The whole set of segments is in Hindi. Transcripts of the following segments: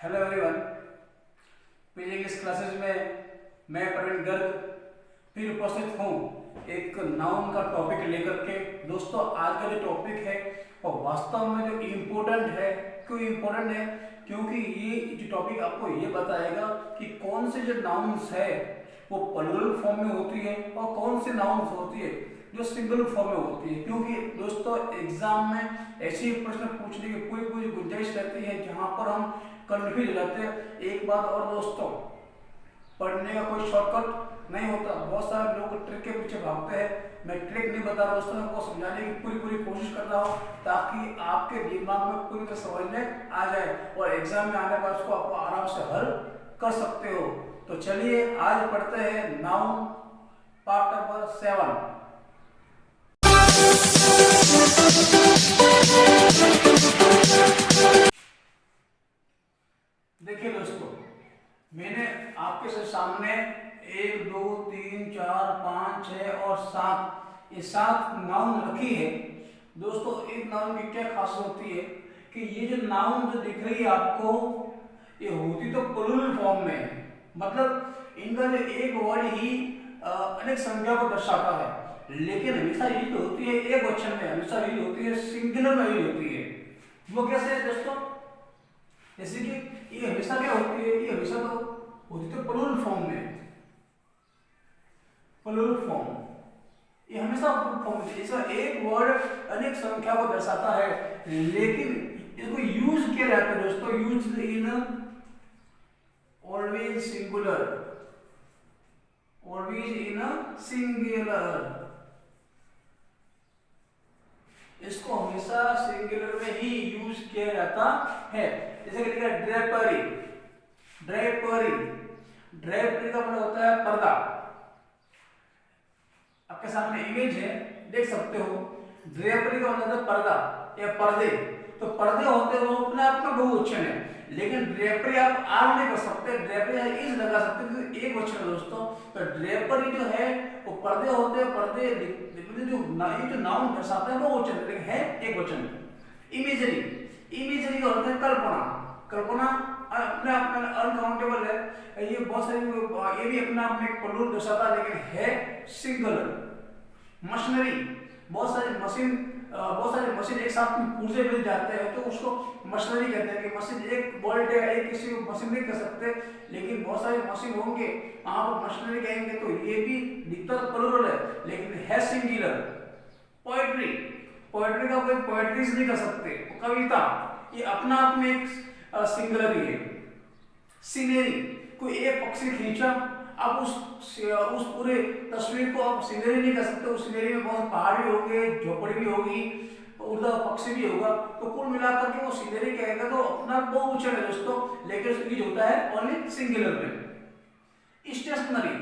Hello everyone. PG English classes में मैं प्रवीण गर्ग फिर उपस्थित हूँ एक नाउन का टॉपिक लेकर के। दोस्तों, आज का जो टॉपिक है वो वास्तव में जो इम्पोर्टेंट है। क्यों इम्पोर्टेंट है? क्योंकि ये जो टॉपिक आपको ये बताएगा कि कौन से जो नाउन्स है वो प्लूरल फॉर्म में होती है और कौन से नाउन्स होती है जो सिंगल फॉर्म में होती है। क्योंकि दोस्तों, एग्जाम में ऐसे प्रश्न पूछने की पूरी गुंजाइश रहती है जहाँ पर हम कंफ्यूज हो जाते हैं। एक बात और दोस्तों, पढ़ने का कोई शॉर्टकट नहीं होता। बहुत सारे लोग ट्रिक के पीछे भागते हैं। मैं ट्रिक नहीं बता रहा दोस्तों, मैं आपको समझाने की पूरी कोशिश कर रहा हूँ ताकि आपके दिमाग में पूरी तरह समझ में आ जाए और एग्जाम में आने पर उसको आप आराम से हल कर सकते हो। तो चलिए आज पढ़ते हैं नाउन पार्ट नंबर 7। देखिए दोस्तों, मैंने आपके सामने 1 2 3 4 5 6 और 7 ये 7 नाउन रखी है। दोस्तों, एक नाउन की क्या खासियत होती है कि ये जो नाउन जो दिख रही है आपको, ये होती तो प्लूरल फॉर्म में है। मतलब इनका जो एक वर्ड ही अनेक संख्या को दर्शाता है, लेकिन हमेशा यूज होती है एक वचन में, हमेशा यूज होती है सिंगुलर में यूज होती है। वो कैसे है दोस्तों? जैसे कि ये हमेशा क्या होती है, ये हमेशा तो होती तो प्लूरल फॉर्म में, प्लूरल फॉर्म ये हमेशा प्लूरल फॉर्म में। इसका एक वर्ड अनेक संख्या को दर्शाता है, लेकिन इसको यूज किया जाता है दोस्तों, use in always singular, always in singular. इसको हमेशा सिंगुलर में ही यूज किया जाता है। जैसे कि ड्रेपरी, ड्रेपरी, ड्रेपरी का मतलब होता है पर्दा। आपके सामने इमेज है, देख सकते हो। ड्रेपरी का मतलब है पर्दा या पर्दे। तो पर्दे होते हैं वो अपने आप में बहुवचन है, लेकिन ड्रेपरी आप आर नहीं कर सकते, ड्रेपरी इज लगा सकते क्योंकि एक वचन है दोस्तों। तो ड्रेपरी जो है वो पर्दे होते हैं, पर्दे जो नाउन दर्शाता है वो वचन लेकिन है एक वचन। इमेजरी, इमेजरी का होता है कल्पना, कल्पना अपने आप में अनकाउंटेबल है। ये बहुत सारी ये भी अपने आप में एक प्लूरल दर्शाता है लेकिन है सिंगुलर। मशीनरी, बहुत सारे मशीन एक साथ में पुर्जे मिल जाते हैं तो उसको मशीनरी कहते हैं। कि मशीन एक बोल्ट है, एक किसी को मशीन नहीं कर सकते, लेकिन बहुत सारे मशीन होंगे वहां पर मशीनरी कहेंगे। तो ये भी दिखता प्लूरल है लेकिन है सिंगुलर। पोएट्री, पोएट्री का कोई पोएट्रीज नहीं कर सकते, कविता ये अपना आप में एक सिंगुलर ही है। सीनरी, कोई एक पक्षी खींचा, अब उस पूरे तस्वीर को आप सीनरी नहीं कर सकते। उस सीनरी में बहुत पहाड़ भी होंगे, झोपड़ी भी होगी, उधर पक्षी भी होगा, तो कुल मिलाकर के वो सीनरी कहेगा तो अपना बहुवचन है दोस्तों, लेकिन उसकी जो होता है ओनली सिंगुलर में। स्टेशनरी,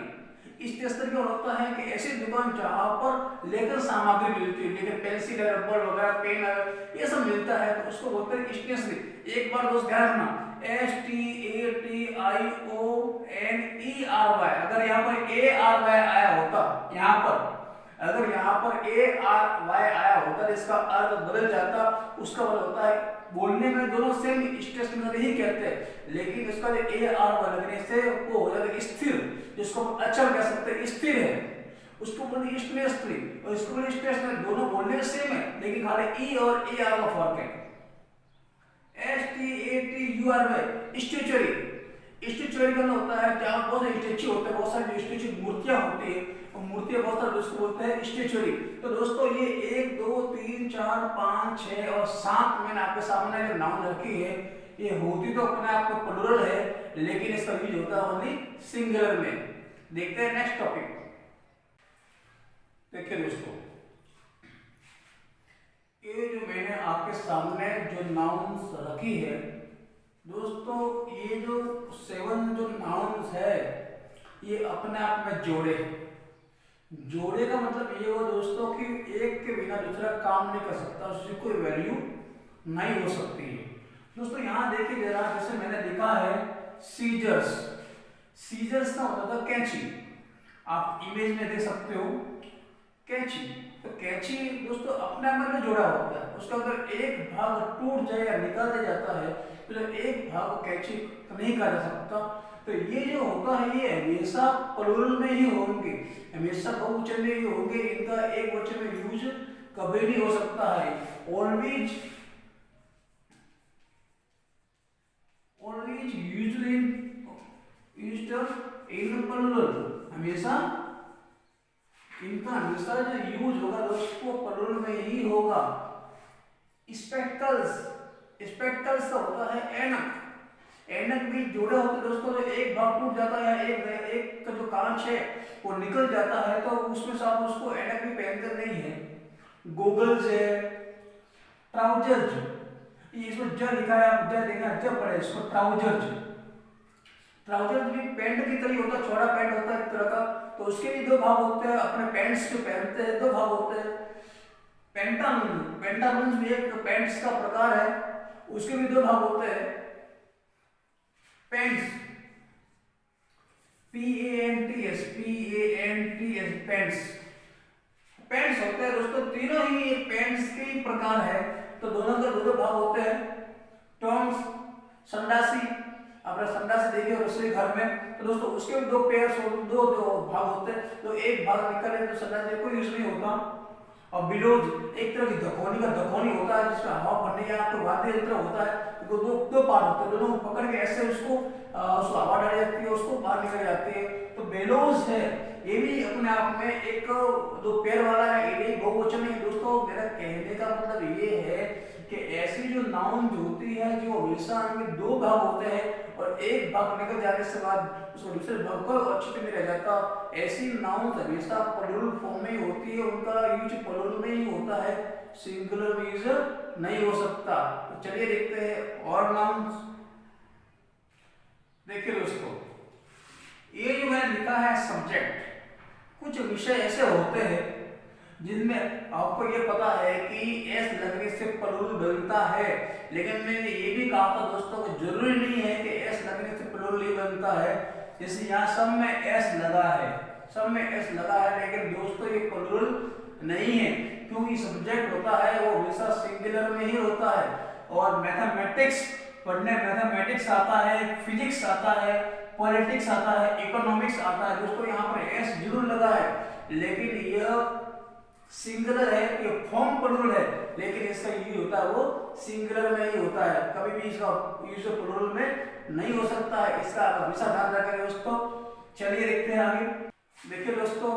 स्टेशनरी का होता है कि ऐसी दुकान जहां पर लेखन सामग्री मिलती है, लेकिन पेंसिल है, रबर वगैरह, पेन है, ये सब मिलता है तो उसको बोलते हैं स्टेशनरी। एक बार दोस्त ध्यान रखना, STATIONERY। अगर यहाँ पर ARY आया होता, यहाँ पर अगर यहाँ पर ARY आया होता तो इसका अर्थ बदल जाता। उसका मतलब होता है बोलने में दोनों सेम स्टेशनरी ही कहते हैं, लेकिन इसका जो ARY लगने से वो हो जाता है स्थिर, जिसको अचल कह सकते हैं, स्थिर है, उसको बोलते स्टेशनरी और इसको बोलते स्टेशनरी। दोनों बोलने में सेम है लेकिन खाली E और AR का फर्क है। STATURY, स्टैच्यूरी, स्टैच्यूरी का होता है जहाँ बहुत सारे स्टैच्यू होते हैं, बहुत सारी स्टैच्यू मूर्तियां होती है, और मूर्तियां बहुत सारे उसको बोलते हैं स्टैच्यूरी। तो दोस्तों, ये 1 2 3 4 5 6 और 7 मैंने आपके सामने जो नाउन रखी है, ये होती तो अपने आप में प्लूरल है लेकिन इसका यूज होता है ओनली सिंगुलर में। देखते हैं नेक्स्ट टॉपिक। देखिए दोस्तों, ये जो मैंने आपके सामने जो नाउन्स रखी है दोस्तों, ये जो 7 जो नाउन्स है ये अपने आप में जोड़े। जोड़े का मतलब ये हुआ दोस्तों कि एक के बिना दूसरा काम नहीं कर सकता, उसकी कोई वैल्यू नहीं हो सकती है। दोस्तों यहाँ देखिए जरा, जैसे मैंने लिखा है सीजर्स, सीजर्स का होता था कैंची, आप इमेज में देख सकते हो कैंची। तो कैंची दोस्तों अपने आप में जुड़ा होता है, उसका अगर एक भाग टूट जाए या निकाल दिया जाता है तो जब एक भाग को कैंची नहीं कहा जा सकता। तो ये जो होता है ये हमेशा प्लूरल में ही होंगे, हमेशा बहुवचन में ही होंगे, इनका एक वचन में यूज कभी नहीं हो सकता है। ऑलवेज यूज्ड इन प्लूरल, हमेशा इनका हमेशा जो यूज होगा दोस्तों प्लूरल में ही होगा। स्पेक्टकल्स, स्पेक्टकल्स का होता है ऐनक, ऐनक भी जुड़े होते हैं दोस्तों, तो एक भाग टूट जाता है, एक का जो कांच है वो निकल जाता है तो उसमें से आप उसको ऐनक भी पहनते नहीं है। गोगल्स है, ट्राउजर्स, ये इसमें ज लिखा है, आप ज देखना जब पढ़े इसको ट्राउजर्स, ट्राउजर्स भी पैंट की तरह होता है, छोटा पैंट होता है एक तरह का, तो उसके भी दो भाग होते हैं, अपने पैंट्स जो पहनते हैं दो भाग होते हैं। पेंटालून, पेंटालून भी एक पैंट्स का प्रकार है, उसके भी दो भाग होते हैं। Pants, P-A-N-T-S, P-A-N-T-S, pants, pants होते हैं दोस्तों, तीनों ही पैंट्स के ही प्रकार है, तो दोनों के दो भाग होते हैं। टॉन्ग्स, संडासी, आपने संडासी देखी हो रसोई घर में, तो दोस्तों उसके भी दो पेयर्स दो भाग होते हैं, तो एक भाग निकले तो संडासी कोई यूज नहीं होता। और बिलोज एक तरह की धकोनी का धकोनी होता है जिसमें हवा भरने का आपको वाद्य यंत्र होता है, तो दो पार्ट होते हैं, दोनों पकड़ के ऐसे उसको हवा डाली जाती है, उसको बाहर निकल जाती है। तो बेलोज है, ये भी अपने आप में एक दो पैर वाला है, ये बहुवचन है दोस्तों। मेरा कहने का मतलब ये है कि ऐसी जो नाउन जो होती है जो हमेशा इनमें दो भाग होते हैं और एक भाग निकल जाने से बाद उसको दूसरे भाग को अच्छे से नहीं रह जाता, ऐसी नाउन हमेशा प्लूरल फॉर्म में ही होती है, उनका यूज प्लूरल में ही होता है, सिंगुलर में यूज नहीं हो सकता। तो चलिए देखते हैं और नाउन्स। देखिए दोस्तों, ये जो मैंने लिखा है सब्जेक्ट, कुछ विषय ऐसे होते हैं जिनमें आपको ये पता है कि एस लगने से प्लूरल बनता है, लेकिन मैंने ये भी कहा था दोस्तों कि जरूरी नहीं है कि एस लगने से प्लूरल ही बनता है। जैसे यहाँ सब में एस लगा है, सब में एस लगा है, लेकिन दोस्तों ये प्लूरल नहीं है, क्योंकि सब्जेक्ट होता है वो हमेशा सिंगुलर में ही होता है। और मैथमेटिक्स पढ़ने, मैथमेटिक्स आता है, फिजिक्स आता है, पॉलिटिक्स आता है, इकोनॉमिक्स आता है दोस्तों, यहाँ पर एस जरूर लगा है, लेकिन यह सिंगुलर है, ये फॉर्म प्लूरल है, लेकिन इसका यूज होता है वो सिंगुलर में ही होता है, कभी भी इसका यूज प्लूरल में नहीं हो सकता है, इसका हमेशा ध्यान रखें दोस्तों। चलिए देखते हैं आगे। देखिए दोस्तों,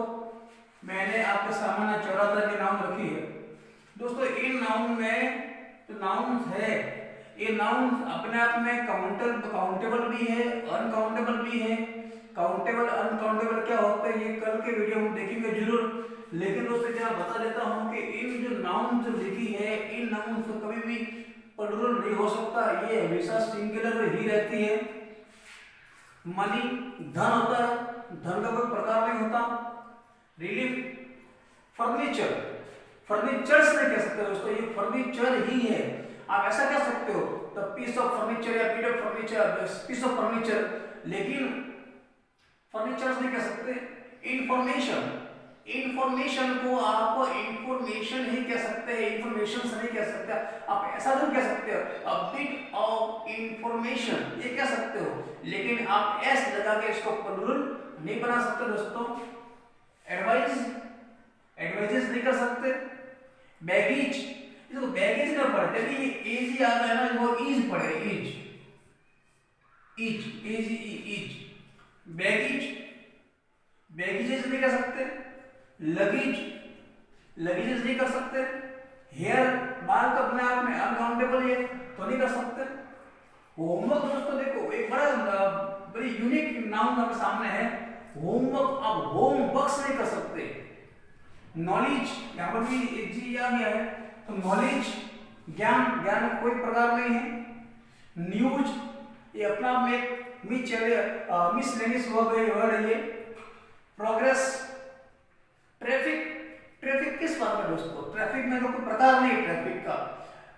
मैंने आपके सामने 74 की नाउन रखी है दोस्तों। इन नाउन में जो नाउन है, ये नाउन अपने आप में काउंटेबल भी है, अनकाउंटेबल भी है। काउंटेबल अनकाउंटेबल क्या होता है ये कल के वीडियो में देखेंगे जरूर, लेकिन दोस्तों क्या बता देता हूं कि इन जो नाउन जो लिखी है, इन नाउन से कभी भी प्लूरल नहीं हो सकता, ये हमेशा सिंगुलर ही रहती है। मनी, धन होता है, धन का कोई प्रकार नहीं होता। रिलीफ, फर्नीचर, फर्नीचर्स नहीं कह सकते दोस्तों, ये फर्नीचर ही है। आप ऐसा कह सकते हो द पीस ऑफ फर्नीचर या piece of furniture, piece of furniture, लेकिन फर्नीचर्स नहीं कह सकते। इंफॉर्मेशन, इंफॉर्मेशन को आप इंफॉर्मेशन ही कह सकते हैं, इंफॉर्मेशन से नहीं कह सकते। आप ऐसा नहीं कह सकते हो अ बिट ऑफ इंफॉर्मेशन, ये कह सकते हो, लेकिन आप एस लगा के इसको प्लूरल नहीं बना सकते दोस्तों। एडवाइस, एडवाइजेस नहीं कर सकते। बैगेज, इसको बैगेज ना पढ़ते, ये एज याद है ना, वो इज पढ़े, is, is, as, is. Baggage, baggages नहीं कर सकते। लगेज, लगेजेस नहीं कर सकते। हेयर, बाल तो अपने आप में अनकाउंटेबल है तो नहीं कर सकते। होमवर्क दोस्तों देखो, एक बड़ी यूनिक नाउन आपके सामने है, होमवर्क। आप होमवर्क्स नहीं कर सकते। नॉलेज, यहाँ पर भी एक चीज आ गया है, तो नॉलेज ज्ञान, ज्ञान कोई प्रकार नहीं है। न्यूज, ये अपना आप में मिसलेनियस वर्ड है ये। प्रोग्रेस, ट्रैफिक, ट्रैफिक किस बात में दोस्तों, ट्रैफिक में तो कोई प्रकार नहीं है ट्रैफिक का,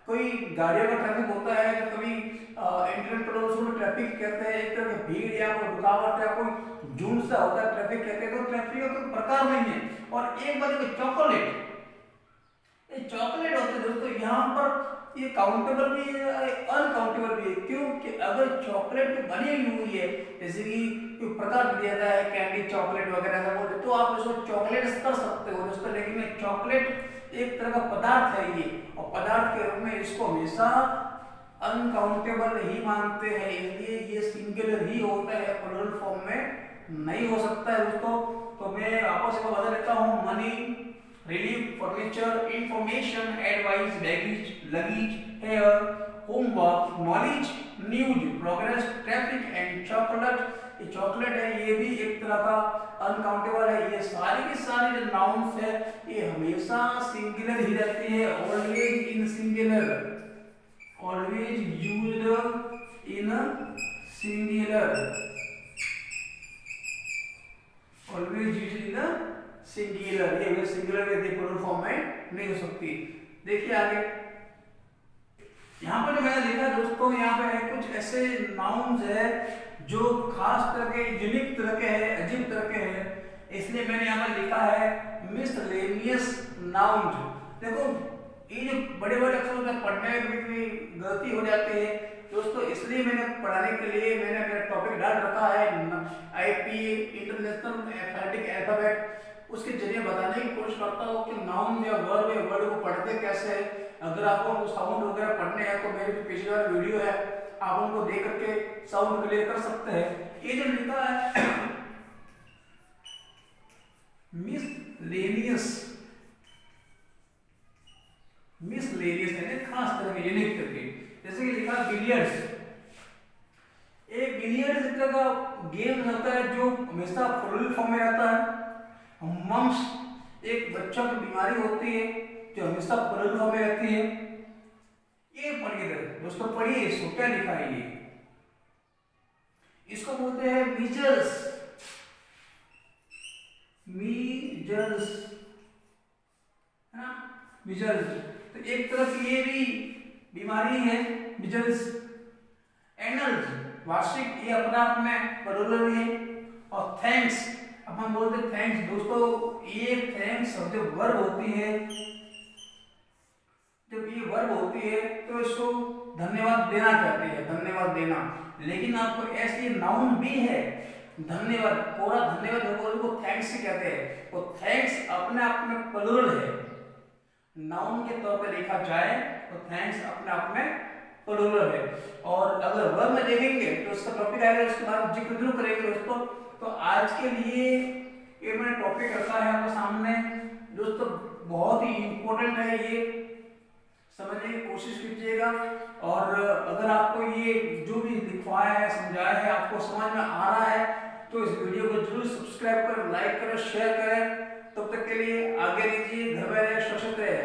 कोई गाड़ियों का ट्रैफिक होता है, तो कभी इंटरनेट पर उसको ट्रैफिक कहते हैं, एक तरह की भीड़ या कोई रुकावट या कोई झुंड सा होता है, ट्रैफिक कहते हैं, तो ट्रैफिक का कोई प्रकार नहीं है। और एक बात, चॉकलेट, चॉकलेट होते हैं दोस्तों, यहाँ पर ये काउंटेबल भी है, अनकाउंटेबल भी है। क्यों कि अगर चॉकलेट बनी हुई है, जैसे कि कोई प्रकार दिया जाता है कैंडी चॉकलेट वगैरह का बोलते, तो आप इसको चॉकलेट कर सकते हो दोस्तों। लेकिन चॉकलेट एक तरह का पदार्थ है ये, और पदार्थ के रूप में इसको हमेशा अनकाउंटेबल ही मानते हैं, इसलिए ये सिंगुलर ही होता है, प्लूरल फॉर्म में नहीं हो सकता है दोस्तों। तो मैं आपस में बता देता हूँ, money, relief, furniture, information, advice, baggage, luggage, hair, homework, knowledge, news, progress, traffic and chocolate. ये चॉकलेट है, ये भी एक तरह का अनकाउंटेबल है। ये सारी की सारी जो नाउन्स है ये हमेशा सिंगुलर ही रहती है, always in singular, always used in singular, always used in singular. ये सिंगुलर में प्लूरल फॉर्म में नहीं हो सकती। देखिए आगे यहाँ पर जो मैंने लिखा दोस्तों, यहाँ पे है कुछ ऐसे नाउन्स है जो खास तरह के, यूनिक तरह के हैं, अजीब तरह के हैं, इसलिए मैंने यहाँ पर लिखा है मिसलेनियस नाउन्स। देखो ये जो बड़े बड़े अक्षरों में पढ़ने में भी गलती हो जाती है दोस्तों, इसलिए मैंने पढ़ाने के लिए मैंने मेरा टॉपिक डाल रखा है आईपी इंटरनेशनल अल्फाबेटिक अल्फाबेट। उसके जरिए बताने की कोशिश करता हूँ कि नाउन या वर्ड है, वर्ड को पढ़ते कैसे है। अगर आपको साउंड वगैरह पढ़ने हैं तो मेरे पिछले वाला वीडियो है, आप उनको देख करके साउंड क्लियर कर सकते हैं। ये जो लिखा है मिसलेनियस, मिसलेनियस यानी खास तरह के, यूनिक तरह के, जैसे कि लिखा बिलियर्ड्स। एक बिलियर्ड्स एक तरह का गेम होता है जो हमेशा प्लूरल फॉर्म में रहता है। मम्स एक बच्चों की बीमारी होती है जो हमेशा प्लूरल फॉर्म में रहती है। ये पढ़िए दोस्तों, पढ़िए इसको, क्या लिखा है ये, इसको बोलते हैं मीजल्स, मीजल्स है ना, मीजल्स। तो एक तरह की ये भी बीमारी है मीजल्स। एनल्स वार्षिक, ये अपने आप में प्लूरल है। और थैंक्स, अब हम बोलते हैं थैंक्स दोस्तों, ये थैंक्स शब्द वर्ब होती है, जब ये वर्ब होती है तो इसको धन्यवाद देना कहते हैं, धन्यवाद देना। लेकिन आपको ऐसी नाउन भी है धन्यवाद, पूरा धन्यवाद को थैंक्स ही कहते हैं। तो थैंक्स अपने आप में प्लूरल है, नाउन के तौर पे लिखा जाए तो थैंक्स अपने आप में प्लूरल है। और अगर वर्ब में देखेंगे तो इसका टॉपिक आएगा, उसके बाद जिक्र जरूर करेंगे दोस्तों। तो आज के लिए ये मैंने टॉपिक रखा है आपके सामने दोस्तों, बहुत ही इंपॉर्टेंट है, ये समझने की कोशिश कीजिएगा। और अगर आपको ये जो भी लिखवाया है, समझाया है, आपको समझ में आ रहा है तो इस वीडियो को जरूर सब्सक्राइब करें, लाइक करें, शेयर करें। तब तक के लिए आगे लीजिए, घर में रहे, सुरक्षित रहे।